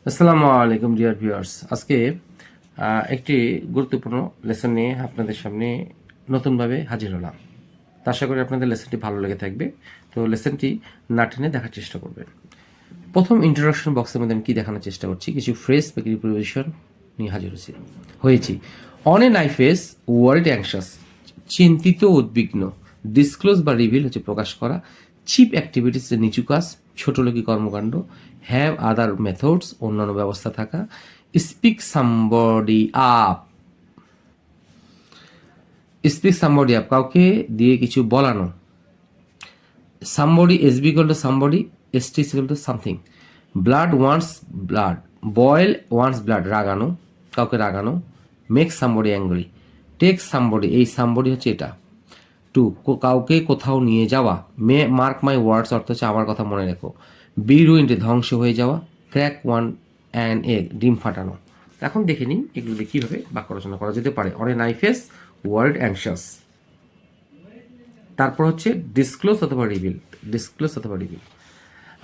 আসসালামু আলাইকুম dear viewers. আজকে একটি গুরুত্বপূর্ণ লেসন নিয়ে আপনাদের সামনে নতুনভাবে হাজির হলাম। তা আশা করি আপনাদের লেসনটি ভালো লেগে থাকবে। তো লেসনটি না টেনে দেখার চেষ্টা করবেন। প্রথম ইন্ট্রোডাকশন বক্সের মধ্যে আমি কী দেখানোর চেষ্টা করছি, কিছু ফ্রেজ বা প্রিপোজিশন নিয়ে হাজির হয়েছি। On a knife edge, word anxious, চিন্তিত উদ্বিগ্ন। ডিসক্লোজ বা রিভিল হচ্ছে প্রকাশ করা। চিপ অ্যাক্টিভিটিস নিচু কাজ, ছোটলোকি কর্মকাণ্ড। হ্যাভ আদার মেথডস, অন্যান্য ব্যবস্থা থাকা। Speak somebody up, speak somebody up, কাউকে দিয়ে কিছু বলানো। Somebody S B equal to somebody, S T equal to something. Blood wants blood, boil wants blood, রাগানো, কাউকে রাগানো। Make somebody angry, take somebody, এই সামবডি হচ্ছে এটা। টু, কাউকে কোথাও নিয়ে যাওয়া। মার্ক মাই ওয়ার্ডস অর্থ হচ্ছে আমার কথা মনে রেখো। বি রুইন্ড, ধ্বংস হয়ে যাওয়া। ক্র্যাক ওয়ান অ্যান এগ, ডিম ফাটানো। এখন দেখে নিন এগুলো দিয়ে কীভাবে বাক্য রচনা করা যেতে পারে। On a knife edge, word anxious. তারপর হচ্ছে ডিসক্লোজ অথবা রিভিল, ডিসক্লোজ অথবা রিভিল।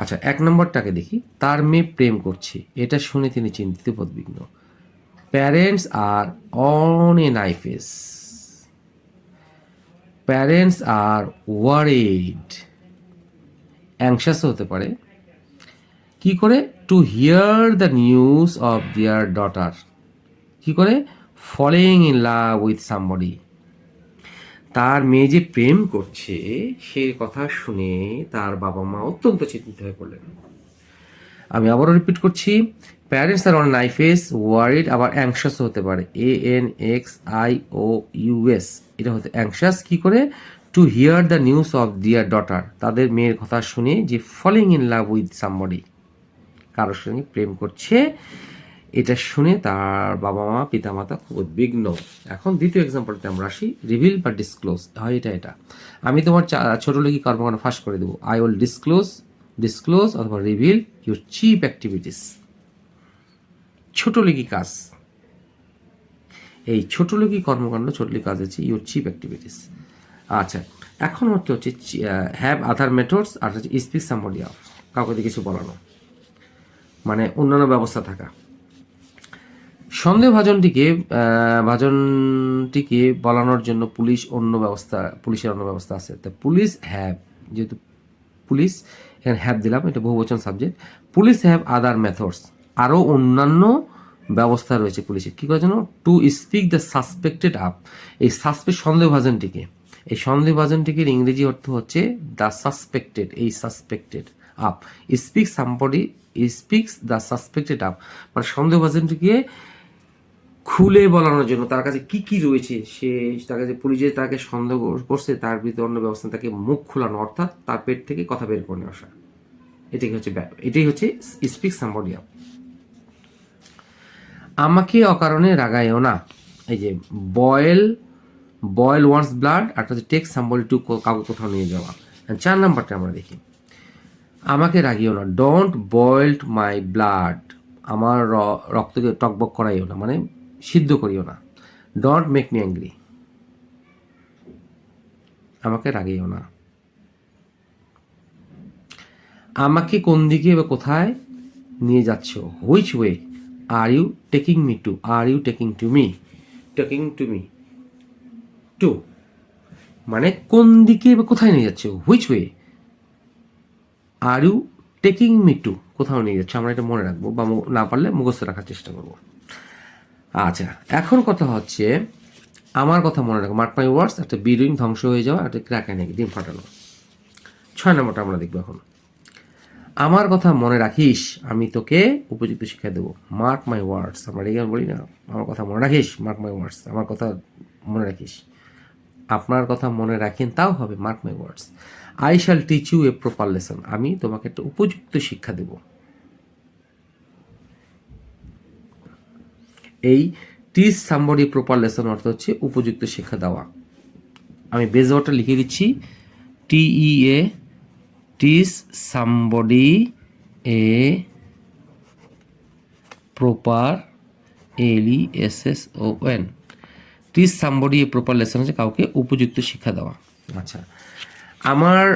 আচ্ছা, এক নম্বরটাকে দেখি। তার মেয়ে প্রেম করছে, এটা শুনে তিনি চিন্তিত উদ্বিগ্ন। Parents are on a knife edge, parents are worried, anxious হতে পারে। কি করে? To hear the news of their daughter, কি করে? Falling in love with somebody, তার মেয়ে যে প্রেম করছে সে কথা শুনে তার বাবা মা অত্যন্ত চিন্তিত হয়ে পড়লেন। আমি আবারও রিপিট করছি, parents are on knives, worried, আবার অ্যাংশাস হতে পারে। ANXIOUS, এটা হতে অ্যাংশাস। কি করে? To hear the news of their daughter, তাদের মেয়ের কথা শুনে যে falling in love with somebody, কারোর সঙ্গে প্রেম করছে, এটা শুনে তার বাবা মা পিতামাতা খুব উদ্বিগ্ন। এখন দ্বিতীয় এক্সাম্পলতে আমরা আসি। রিভিল বা ডিসক্লোজ হয় এটা। আমি তোমার ছোটলোকি কর্মকাণ্ড ফাঁস করে দেবো। আই উইল ডিসক্লোজ অথবা রিভিল ইউর চিপ অ্যাক্টিভিটিস, ছোটলোকি কাজ। এই ছোটলোকি কর্মকাণ্ড, ছোটলোকি কাজ হচ্ছে ইউর চিপ অ্যাক্টিভিটিস। আচ্ছা, এখন হচ্ছে হ্যাভ আদার মেথডস, আর হচ্ছে স্পিক সামবডি আপ, কাউকে দিয়ে কিছু বলানো, মানে অন্যান্য ব্যবস্থা থাকা। সন্দেহভাজনটিকে বলানোর জন্য পুলিশের অন্য ব্যবস্থা আছে। তা পুলিশ হ্যাভ, যেহেতু পুলিশ এখানে হ্যাভ দিলাম, এটা বহুবচন subject. Police have other methods, আরও অন্যান্য ব্যবস্থা রয়েছে পুলিশের। কী করার জন্য? To speak the suspected up, এই সন্দেহভাজনটিকে ইংরেজি অর্থ হচ্ছে দ্য সাসপেক্টেড, এই suspected up. Speaks the suspected up, মানে সন্দেহভাজনটিকে খুলে বলানোর জন্য, তার কাছে কি কি রয়েছে, তার কাছে পুলিশে তাকে সন্দেহ করছে, তার বিরুদ্ধে অন্য ব্যবস্থা, তাকে মুখ খোলানো, অর্থাৎ তার পেট থেকে কথা বের করে নিয়ে আসা। এটাই হচ্ছে স্পিক সামবডি আপ। আমাকে অকারণে রাগায়ও না, এই যে বয়েল ওয়ান্টস ব্লাড, আর হচ্ছে টেক সামবডি টু, কাউকে কোথাও নিয়ে যাওয়া। 4 নাম্বারটা আমরা দেখি। আমাকে রাগিও না, ডোন্ট বয়েলড মাই ব্লাড, আমার রক্তকে টকবক করাইও না, মানে সিদ্ধ করিও না। ডোন্ট মেক মি অ্যাংরি, আমাকে রাগিও না। আমাকে কোন দিকে বা কোথায় নিয়ে যাচ্ছ? Which way are you taking me to, are you taking to me, to মানে কোন দিকে বা কোথায় নিয়ে যাচ্ছ। Which way are you taking me to, কোথাও নিয়ে যাচ্ছে। আমরা এটা মনে রাখবো, বা না পারলে মুখস্থ রাখার চেষ্টা করবো। আচ্ছা, এখন কথা হচ্ছে আমার কথা মনে রাখো, মার্ক মাই ওয়ার্ডস, একটা বিডুইং, ধ্বংস হয়ে যাওয়া, একটা ক্র্যাক নাকি ডিম ফাটানো। 6 নম্বরটা আমরা দেখবো এখন। আমার কথা মনে রাখিস, আমি তোকে উপযুক্ত শিক্ষা দেবো। মার্ক মাই ওয়ার্ডস, আমরা রেগে বলি না, আমার কথা মনে রাখিস, মার্ক মাই ওয়ার্ডস, আমার কথা মনে রাখিস। আপনার কথা মনে রাখেন তাও হবে, mark my words. I shall teach you a proper lesson, আমি তোমাকে একটা উপযুক্ত শিক্ষা দেব। এই টিচ সামবডি প্রপার লেসন অর্থ হচ্ছে উপযুক্ত শিক্ষা দেওয়া। আমি বেজ ওয়ার্ডটা লিখে দিচ্ছি, TEA, teach somebody a proper, LESSON, teach somebody A proper lesson হচ্ছে কাউকে উপযুক্ত শিক্ষা দেওয়া। আচ্ছা, আমার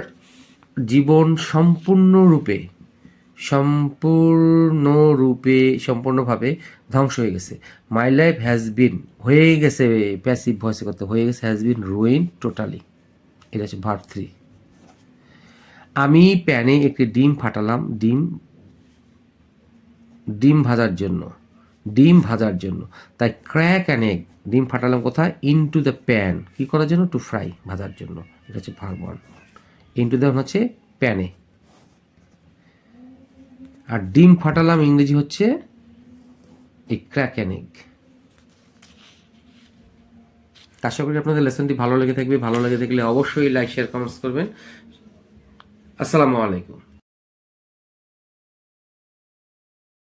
জীবন সম্পূর্ণরূপে সম্পূর্ণভাবে ধ্বংস হয়ে গেছে। মাই লাইফ হ্যাজ বিন হয়ে গেছে, প্যাসিভ ভয়েসে করতে হয়ে গেছে, হ্যাজ বিন রুইন টোটালি। এটা হচ্ছে ভার্ব 3। আমি প্যানে একটি ডিম ফাটালাম, ডিম ভাজার জন্য। তাই ক্র্যাক অ্যান এগ, ডিম ফাটালাম কোথায়? ইনটু দ্য প্যান, কি করার জন্য? টু ফ্রাই, ভাজার জন্য। এটা হচ্ছে ভার্ব 1। ইনটু দ্য হচ্ছে প্যানে, আর ডিম ফাটালাম ইংরেজি হচ্ছে এই ক্র্যাক অ্যান এগ। আশা করি আপনাদের লেসনটি ভালো লেগে থাকবে। ভালো লেগে থাকলে অবশ্যই লাইক, শেয়ার, কমেন্টস করবেন। আসসালামু আলাইকুম।